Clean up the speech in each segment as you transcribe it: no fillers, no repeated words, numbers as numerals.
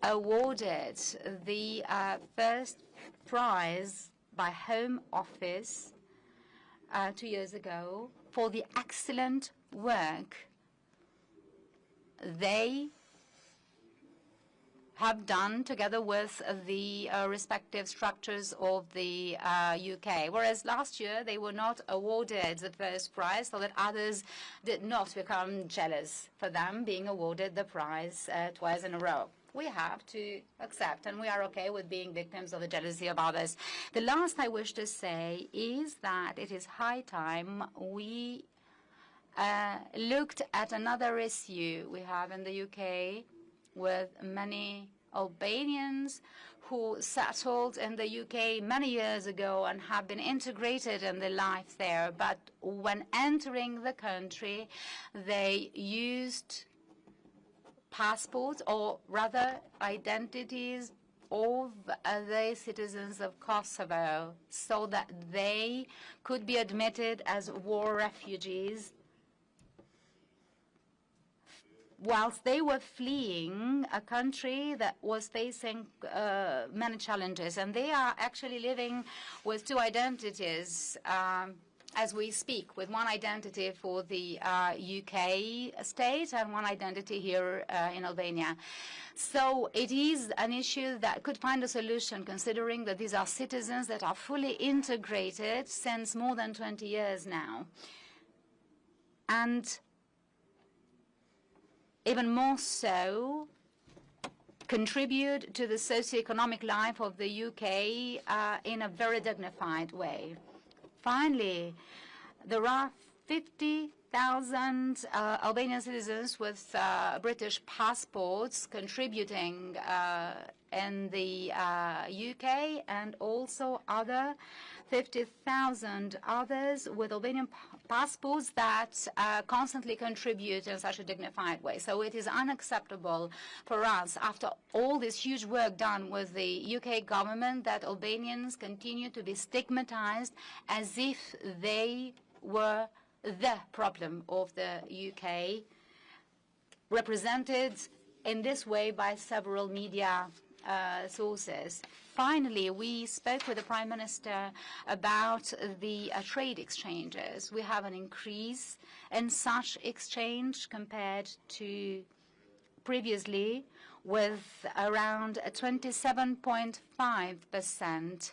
awarded the first prize by Home Office 2 years ago for the excellent work they have done together with the respective structures of the UK. Whereas last year they were not awarded the first prize, so that others did not become jealous for them being awarded the prize twice in a row. We have to accept, and we are okay with being victims of the jealousy of others. The last I wish to say is that it is high time we looked at another issue we have in the UK with many Albanians who settled in the UK many years ago and have been integrated in the life there. But when entering the country, they used passports, or rather identities, of the citizens of Kosovo, so that they could be admitted as war refugees whilst they were fleeing a country that was facing many challenges. And they are actually living with two identities as we speak, with one identity for the UK state and one identity here in Albania. So it is an issue that could find a solution, considering that these are citizens that are fully integrated since more than 20 years now. And even more so, contribute to the socioeconomic life of the UK in a very dignified way. Finally, there are 50,000 Albanian citizens with British passports contributing in the UK, and also other 50,000 others with Albanian passports that constantly contribute in such a dignified way. So it is unacceptable for us, after all this huge work done with the UK government, that Albanians continue to be stigmatized as if they were the problem of the UK, represented in this way by several media sources. Finally, we spoke with the Prime Minister about the trade exchanges. We have an increase in such exchange compared to previously, with around 27.5%.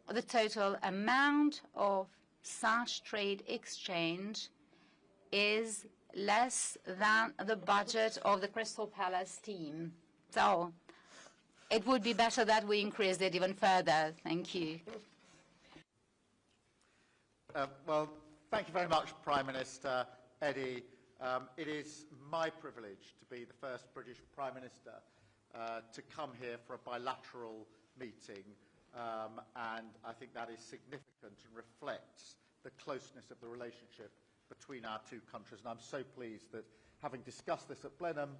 The total amount of such trade exchange is less than the budget of the Crystal Palace team. So it would be better that we increased it even further. Thank you. Well, thank you very much, Prime Minister Edi. It is my privilege to be the first British Prime Minister to come here for a bilateral meeting, and I think that is significant and reflects the closeness of the relationship between our two countries. And I'm so pleased that, having discussed this at Blenheim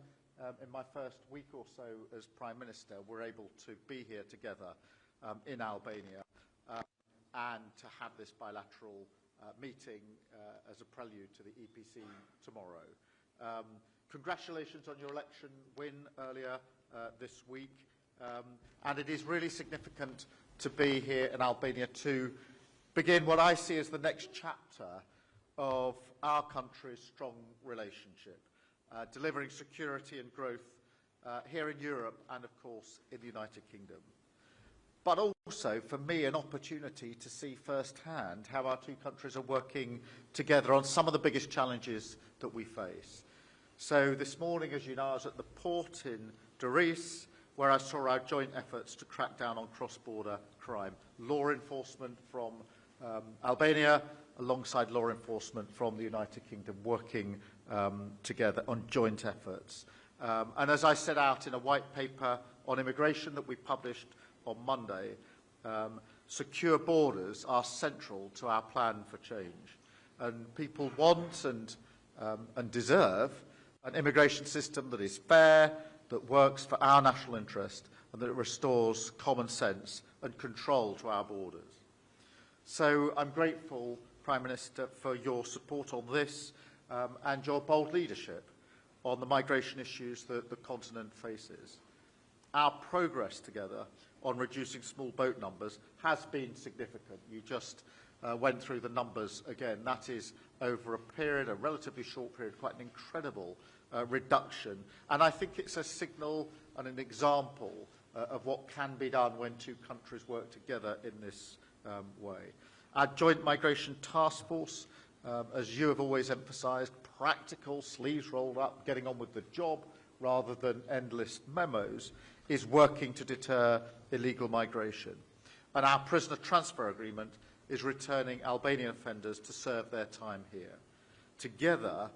in my first week or so as Prime Minister, we're able to be here together in Albania and to have this bilateral meeting as a prelude to the EPC tomorrow. Congratulations on your election win earlier this week. And it is really significant to be here in Albania to begin what I see as the next chapter of our country's strong relationship, delivering security and growth here in Europe and, of course, in the United Kingdom. But also, for me, an opportunity to see firsthand how our two countries are working together on some of the biggest challenges that we face. So this morning, as you know, I was at the port in Durrës, where I saw our joint efforts to crack down on cross-border crime. Law enforcement from Albania, alongside law enforcement from the United Kingdom, working together on joint efforts. And as I set out in a white paper on immigration that we published on Monday, secure borders are central to our plan for change. And people want and deserve an immigration system that is fair, that works for our national interest, and that restores common sense and control to our borders. So I'm grateful, Prime Minister, for your support on this and your bold leadership. on the migration issues that the continent faces. Our progress together on reducing small boat numbers has been significant. You just went through the numbers again. That is over a period, a relatively short period, quite an incredible reduction. And I think it's a signal and an example of what can be done when two countries work together in this way. Our joint migration task force, as you have always emphasised, practical, sleeves rolled up, getting on with the job rather than endless memos, is working to deter illegal migration. And our prisoner transfer agreement is returning Albanian offenders to serve their time here. Together,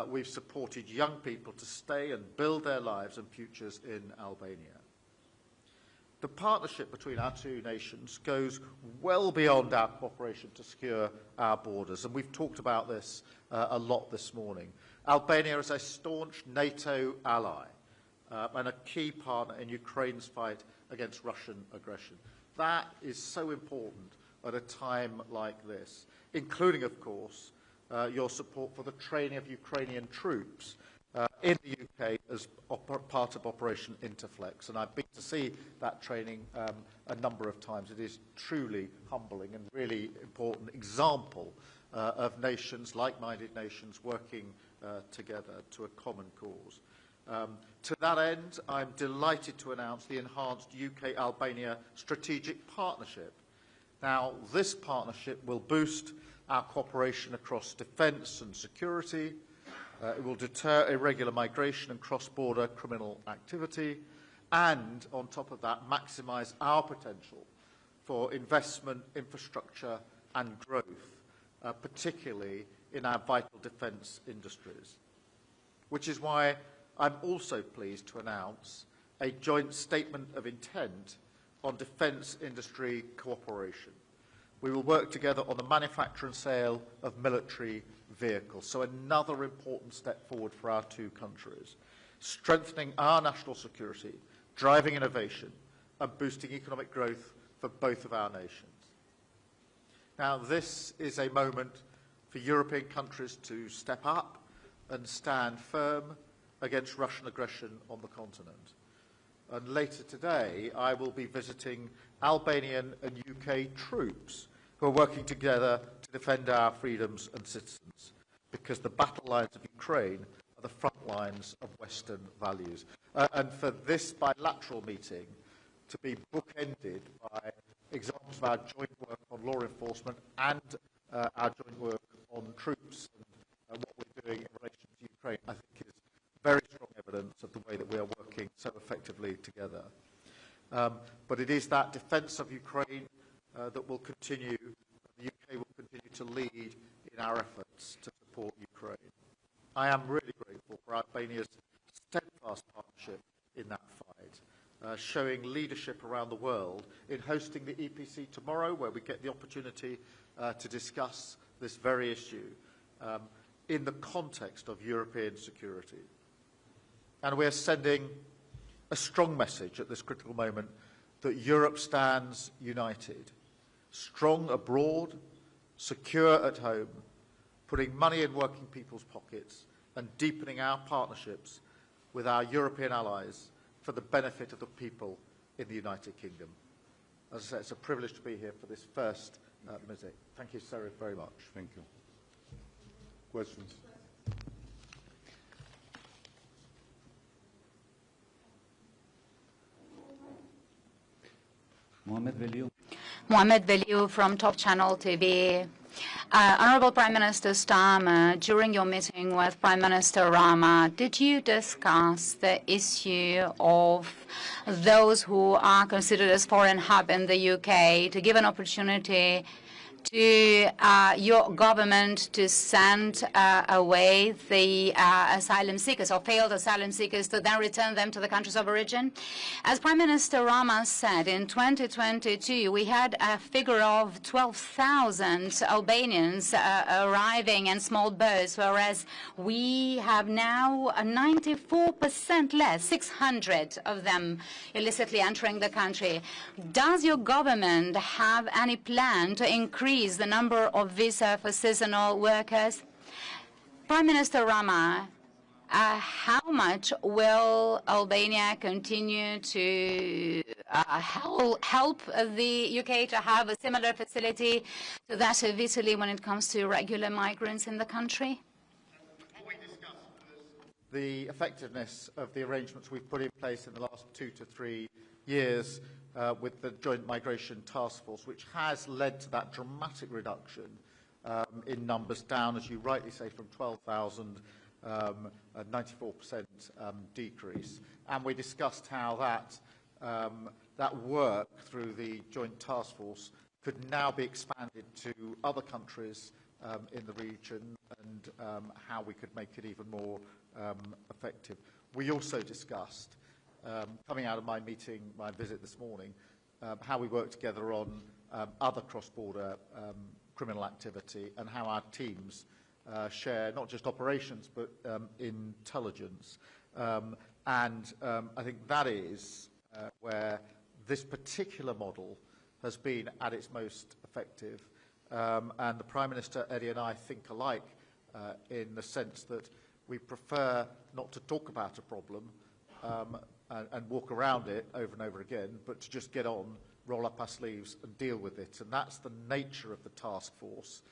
we've supported young people to stay and build their lives and futures in Albania. The partnership between our two nations goes well beyond our cooperation to secure our borders, and we've talked about this a lot this morning. Albania is a staunch NATO ally and a key partner in Ukraine's fight against Russian aggression. That is so important at a time like this, including, of course, your support for the training of Ukrainian troops in the UK as part of Operation Interflex. And I've been to see that training a number of times. It is truly humbling and really important example of nations, like-minded nations, working together to a common cause. To that end, I'm delighted to announce the enhanced UK-Albania strategic partnership. Now, this partnership will boost our cooperation across defence and security. It will deter irregular migration and cross-border criminal activity, and, on top of that, maximise our potential for investment, infrastructure and growth, particularly in our vital defence industries. Which is why I'm also pleased to announce a joint statement of intent on defence industry cooperation. We will work together on the manufacture and sale of military vehicles, so another important step forward for our two countries, strengthening our national security, driving innovation and boosting economic growth for both of our nations. Now, this is a moment for European countries to step up and stand firm against Russian aggression on the continent. And later today, I will be visiting Albanian and UK troops who are working together to defend our freedoms and citizens, because the battle lines of Ukraine are the front lines of Western values. And for this bilateral meeting to be bookended by examples of our joint work on law enforcement and our joint work on troops and what we're doing in relation to Ukraine, I think is very strong evidence of the way that we are working so effectively together. But it is that defence of Ukraine that will continue, the UK will continue to lead in our efforts to support Ukraine. I am really grateful for Albania's steadfast partnership in that fight, showing leadership around the world in hosting the EPC tomorrow, where we get the opportunity to discuss this very issue in the context of European security. And we are sending a strong message at this critical moment that Europe stands united, strong abroad, secure at home, putting money in working people's pockets and deepening our partnerships with our European allies for the benefit of the people in the United Kingdom. As I said, it's a privilege to be here for this first visit. Thank you so very much. Thank you. Questions? Mohamed Veliu from Top Channel TV. Honourable Prime Minister Starmer, during your meeting with Prime Minister Rama, did you discuss the issue of those who are considered as foreign hub in the UK to give an opportunity to your government to send away the asylum seekers or failed asylum seekers to then return them to the countries of origin? As Prime Minister Rama said, in 2022, we had a figure of 12,000 Albanians arriving in small boats, whereas we have now 94% less, 600 of them illicitly entering the country. Does your government have any plan to increase the number of visa for seasonal workers? Prime Minister Rama, how much will Albania continue to help the UK to have a similar facility to that of Italy when it comes to irregular migrants in the country? The effectiveness of the arrangements we've put in place in the last 2 to 3 years with the Joint Migration Task Force, which has led to that dramatic reduction in numbers down, as you rightly say, from 12,000, a 94% decrease. And we discussed how that work through the Joint Task Force could now be expanded to other countries in the region and how we could make it even more effective. We also discussed, coming out of my visit this morning, how we work together on other cross-border criminal activity and how our teams share not just operations but intelligence. And I think that is where this particular model has been at its most effective. And the Prime Minister, Edi, and I think alike in the sense that we prefer not to talk about a problem and walk around it over and over again, but to just get on, roll up our sleeves and deal with it. And that's the nature of the task force,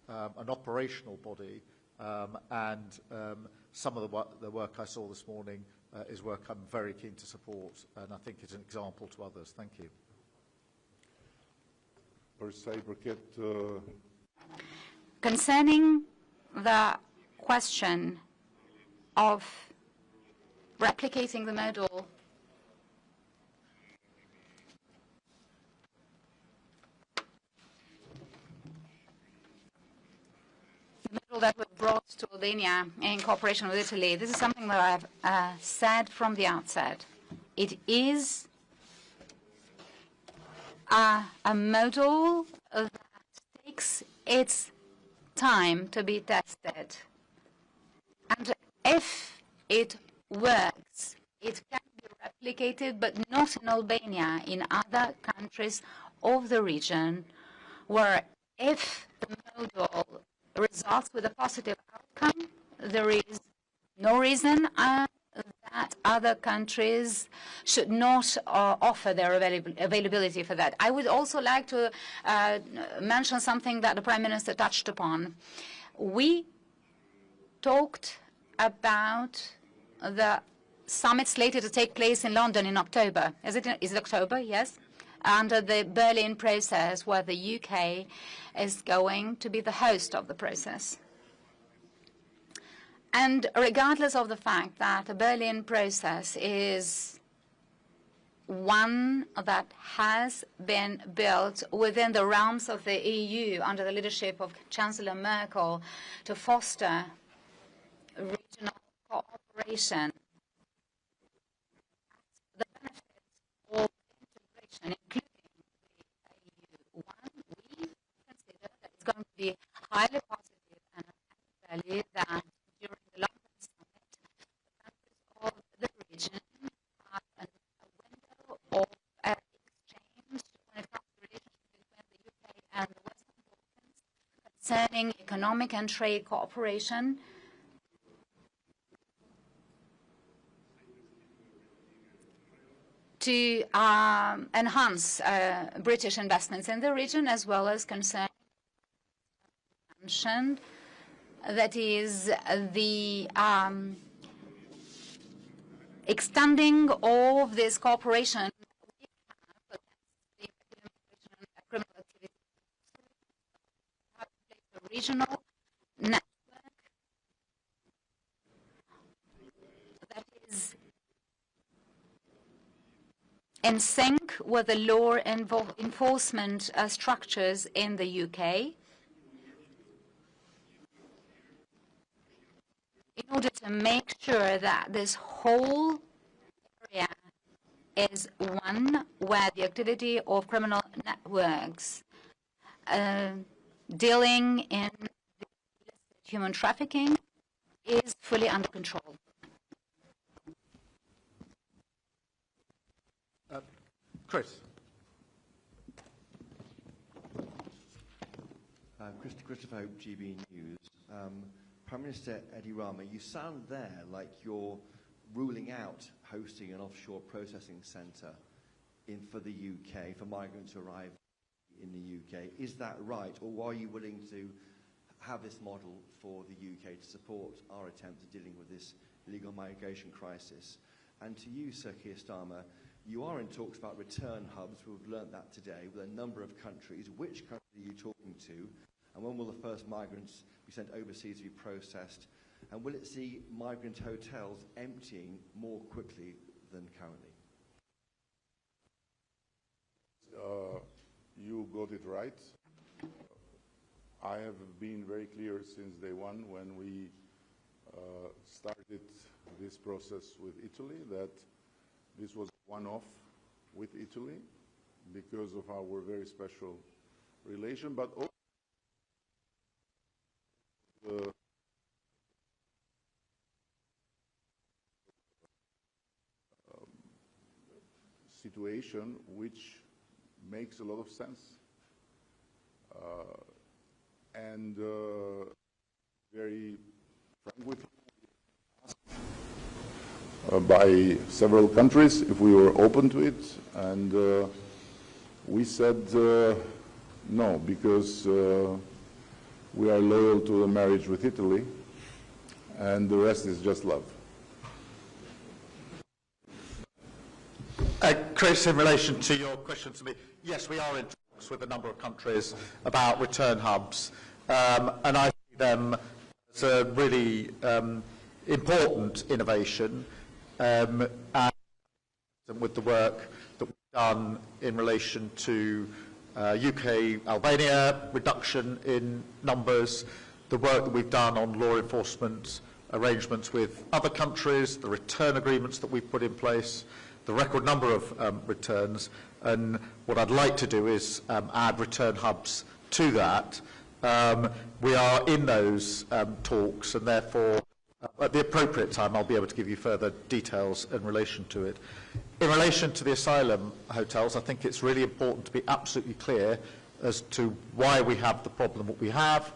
an operational body, and some of the work I saw this morning is work I'm very keen to support, and I think it's an example to others. Thank you. Concerning the question of replicating the model that was brought to Albania in cooperation with Italy, this is something that I've said from the outset. It is a model that takes its time to be tested. And if it works, it can be replicated, but not in Albania, in other countries of the region, where if the model results with a positive outcome, there is no reason that other countries should not offer their availability for that. I would also like to mention something that the Prime Minister touched upon. We talked about the summit slated to take place in London in October. Is it October? Yes. Under the Berlin process, where the UK is going to be the host of the process. And regardless of the fact that the Berlin process is one that has been built within the realms of the EU under the leadership of Chancellor Merkel to foster regional cooperation, the benefits of integration, including the EU1, we consider that it's going to be highly positive and value that during the London summit, the countries of the region have a window of exchange when it comes to the relationship between the UK and the Western Balkans concerning economic and trade cooperation. To enhance British investments in the region, as well as concerning mentioned, that is the extending of this cooperation we have against the criminal activity. We have a regional network that is in sync with the law enforcement structures in the UK, in order to make sure that this whole area is one where the activity of criminal networks dealing in human trafficking is fully under control. Chris. Christopher Hope, GB News. Prime Minister Edi Rama, you sound there like you're ruling out hosting an offshore processing centre for the UK, for migrants who arrive in the UK. Is that right? Or are you willing to have this model for the UK to support our attempt at dealing with this illegal migration crisis? And to you, Sir Keir Starmer, you are in talks about return hubs. We've learnt that today with a number of countries. Which countries are you talking to? And when will the first migrants be sent overseas to be processed? And will it see migrant hotels emptying more quickly than currently? You got it right. I have been very clear since day one when we started this process with Italy that this was one-off with Italy because of our very special relation, but also the situation which makes a lot of sense and very frank with you, by several countries if we were open to it, and we said no, because we are loyal to the marriage with Italy, and the rest is just love. Chris, in relation to your question to me, yes, we are in talks with a number of countries about return hubs, and I see them as a really important innovation, and with the work that we've done in relation to UK-Albania, reduction in numbers, the work that we've done on law enforcement arrangements with other countries, the return agreements that we've put in place, the record number of returns, and what I'd like to do is add return hubs to that. We are in those talks, and therefore at the appropriate time I'll be able to give you further details in relation to it. In relation to the asylum hotels, I think it's really important to be absolutely clear as to why we have the problem that we have,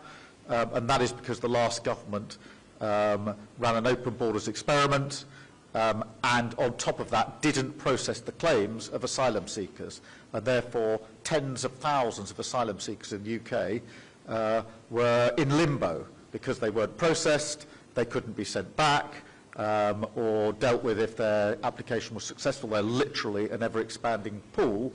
and that is because the last government ran an open borders experiment, and on top of that didn't process the claims of asylum seekers, and therefore tens of thousands of asylum seekers in the UK were in limbo because they weren't processed, they couldn't be sent back, or dealt with if their application was successful. They're literally an ever-expanding pool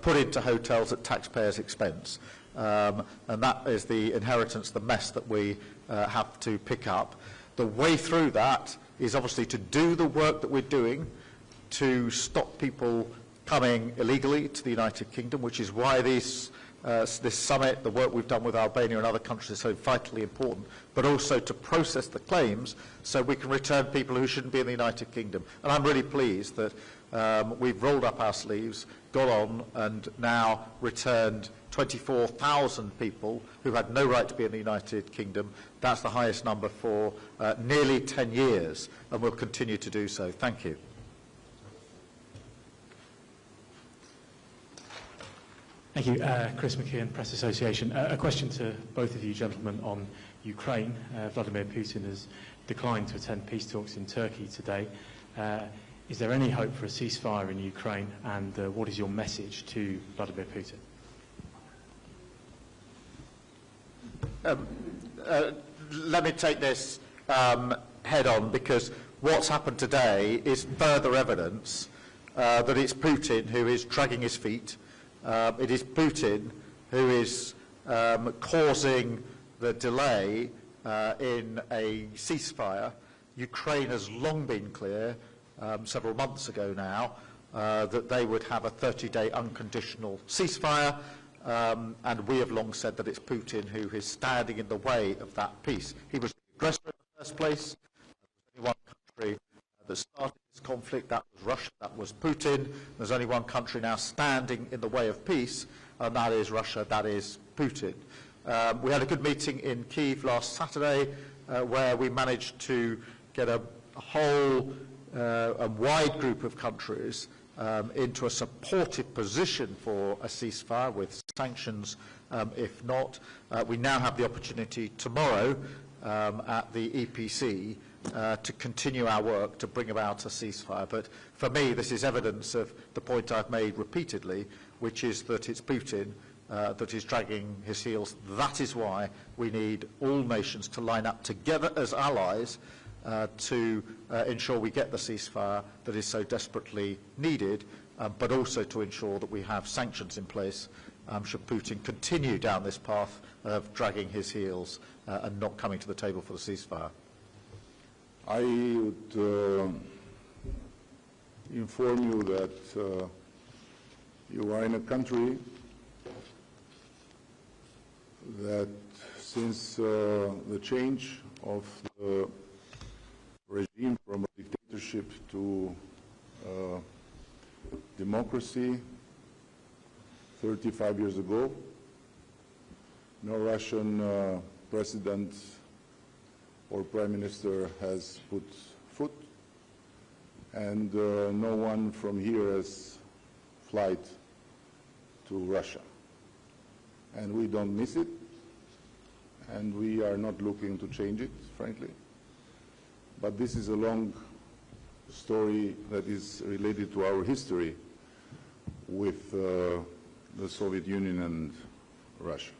put into hotels at taxpayers' expense. And that is the inheritance, the mess that we have to pick up. The way through that is obviously to do the work that we're doing to stop people coming illegally to the United Kingdom, which is why this summit, the work we've done with Albania and other countries is so vitally important, but also to process the claims so we can return people who shouldn't be in the United Kingdom. And I'm really pleased that we've rolled up our sleeves, got on, and now returned 24,000 people who had no right to be in the United Kingdom. That's the highest number for nearly 10 years, and we'll continue to do so. Thank you. Thank you. Chris McKeon, Press Association. A question to both of you gentlemen on Ukraine. Vladimir Putin has declined to attend peace talks in Turkey today. Is there any hope for a ceasefire in Ukraine, and what is your message to Vladimir Putin? Let me take this head on, because what's happened today is further evidence that it's Putin who is dragging his feet. It is Putin who is causing the delay in a ceasefire. Ukraine has long been clear, several months ago now, that they would have a 30-day unconditional ceasefire, and we have long said that it's Putin who is standing in the way of that peace. He was the aggressor in the first place. There's only one country that started this conflict, that was Russia, that was Putin. There's only one country now standing in the way of peace, and that is Russia, that is Putin. We had a good meeting in Kyiv last Saturday where we managed to get a whole a wide group of countries into a supportive position for a ceasefire with sanctions if not. We now have the opportunity tomorrow at the EPC to continue our work to bring about a ceasefire. But for me, this is evidence of the point I've made repeatedly, which is that it's Putin that is dragging his heels. That is why we need all nations to line up together as allies to ensure we get the ceasefire that is so desperately needed, but also to ensure that we have sanctions in place should Putin continue down this path of dragging his heels and not coming to the table for the ceasefire. I would inform you that you are in a country that since the change of the regime from a dictatorship to democracy 35 years ago, no Russian president or prime minister has put foot, and no one from here has flight to Russia. And we don't miss it, and we are not looking to change it, frankly. But this is a long story that is related to our history with the Soviet Union and Russia.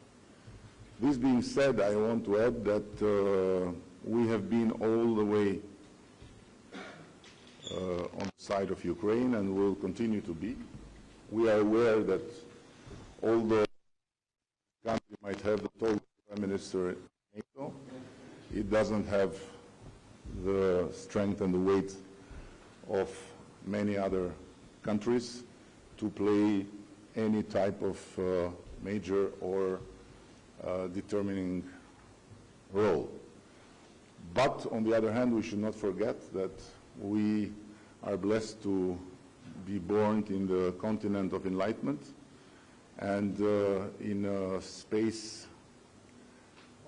This being said, I want to add that we have been all the way on the side of Ukraine and will continue to be. We are aware that although the country might have the tallest prime minister in NATO, it doesn't have the strength and the weight of many other countries to play any type of major or determining role. But on the other hand, we should not forget that we are blessed to be born in the continent of enlightenment and in a space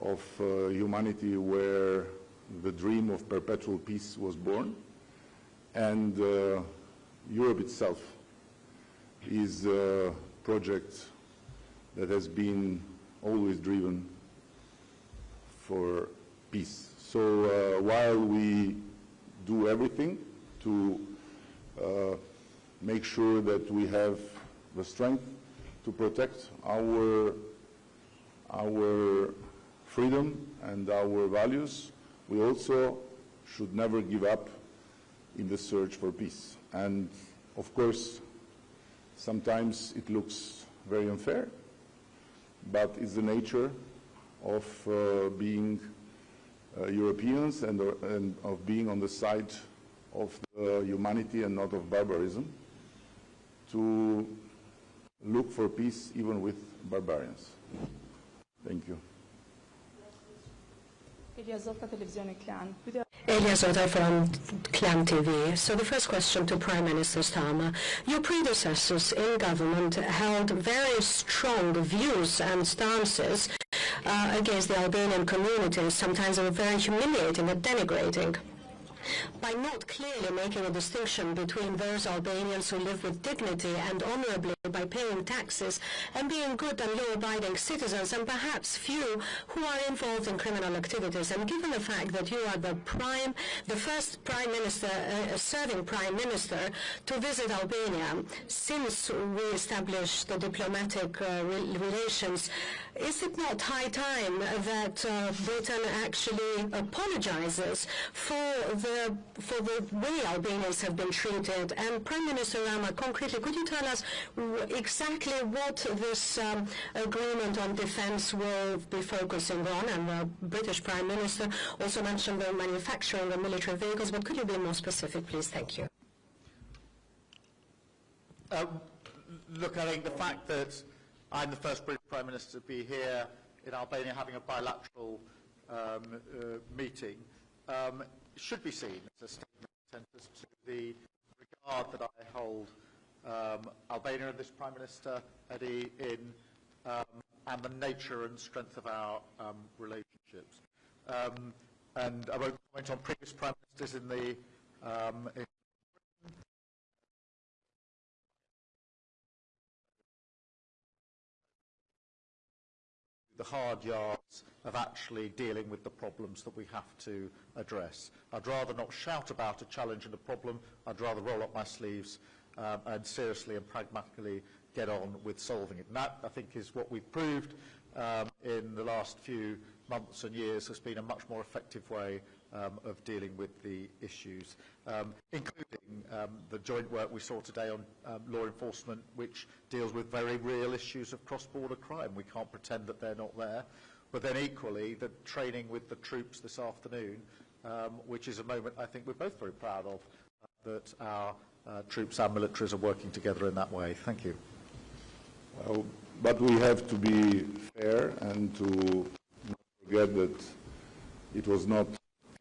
of humanity where the dream of perpetual peace was born, and Europe itself is a project that has been always driven for peace. So while we do everything to make sure that we have the strength to protect our freedom and our values, we also should never give up in the search for peace. And of course, sometimes it looks very unfair, but it's the nature of being Europeans and of being on the side of humanity and not of barbarism, to look for peace even with barbarians. Thank you. Elia Zota from Clan TV. So the first question to Prime Minister Starmer. Your predecessors in government held very strong views and stances against the Albanian community. Sometimes they were very humiliating and denigrating. By not clearly making a distinction between those Albanians who live with dignity and honorably by paying taxes and being good and law-abiding citizens, and perhaps few who are involved in criminal activities. And given the fact that you are the first prime minister, serving prime minister to visit Albania since we established the diplomatic relations, is it not high time that Britain actually apologizes for the way Albanians have been treated? And Prime Minister Rama, concretely, could you tell us exactly what this agreement on defense will be focusing on? And the British Prime Minister also mentioned the manufacturing of military vehicles, but could you be more specific, please? Thank you. Look, I think the fact that I'm the first British Prime Minister to be here in Albania having a bilateral meeting should be seen as a statement to the regard that I hold Albania and this Prime Minister, Edi, in and the nature and strength of our relationships. And I won't comment on previous Prime Ministers in the the hard yards of actually dealing with the problems that we have to address. I'd rather not shout about a challenge and a problem. I'd rather roll up my sleeves and seriously and pragmatically get on with solving it. And that, I think, is what we've proved in the last few months and years has been a much more effective way of dealing with the issues, including the joint work we saw today on law enforcement, which deals with very real issues of cross-border crime. We can't pretend that they're not there. But then equally, the training with the troops this afternoon, which is a moment I think we're both very proud of, that our troops and militaries are working together in that way. Thank you. Well, but we have to be fair and to not forget that it was not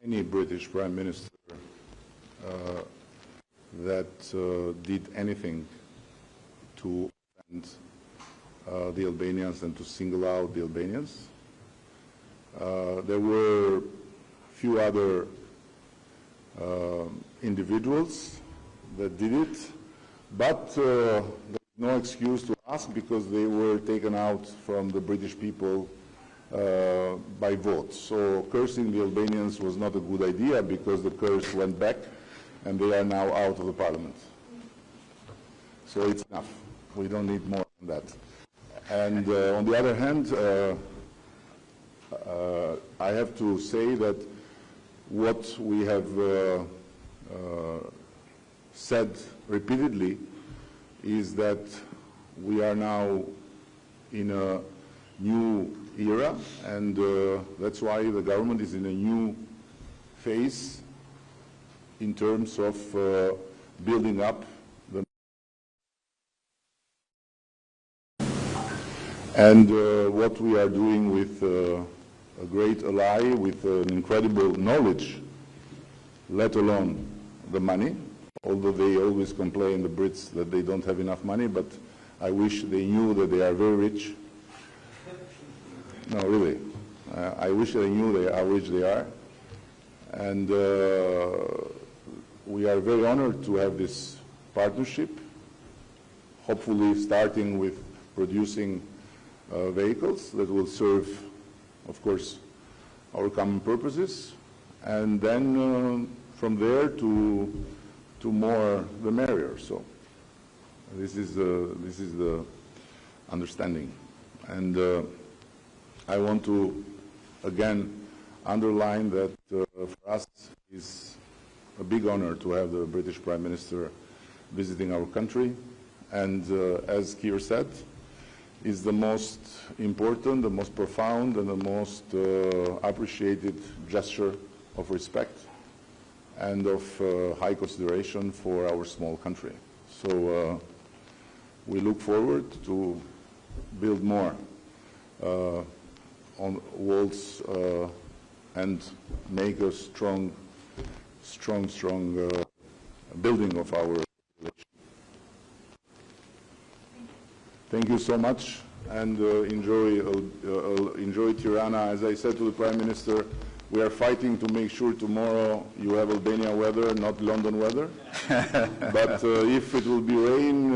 any British Prime Minister that did anything to offend the Albanians and to single out the Albanians. There were few other individuals that did it, but there's no excuse to ask because they were taken out from the British people by vote. So cursing the Albanians was not a good idea because the curse went back and they are now out of the parliament. So it's enough. We don't need more than that. And on the other hand, I have to say that what we have said repeatedly is that we are now in a new era, and that's why the government is in a new phase in terms of building up the and what we are doing with a great ally with an incredible knowledge, let alone the money, although they always complain, the Brits, that they don't have enough money, but I wish they knew that they are very rich. No, really. I wish they knew how rich they are. And we are very honored to have this partnership, hopefully starting with producing vehicles that will serve, of course, our common purposes, and then from there to more the merrier. So this is the understanding, and I want to again underline that for us it's a big honor to have the British Prime Minister visiting our country, and as Keir said, is the most important, the most profound, and the most appreciated gesture of respect and of high consideration for our small country. So we look forward to build more on walls and make a strong building of our relation. Thank you so much, and enjoy Tirana. As I said to the Prime Minister, we are fighting to make sure tomorrow you have Albania weather, not London weather. But if it will be rain,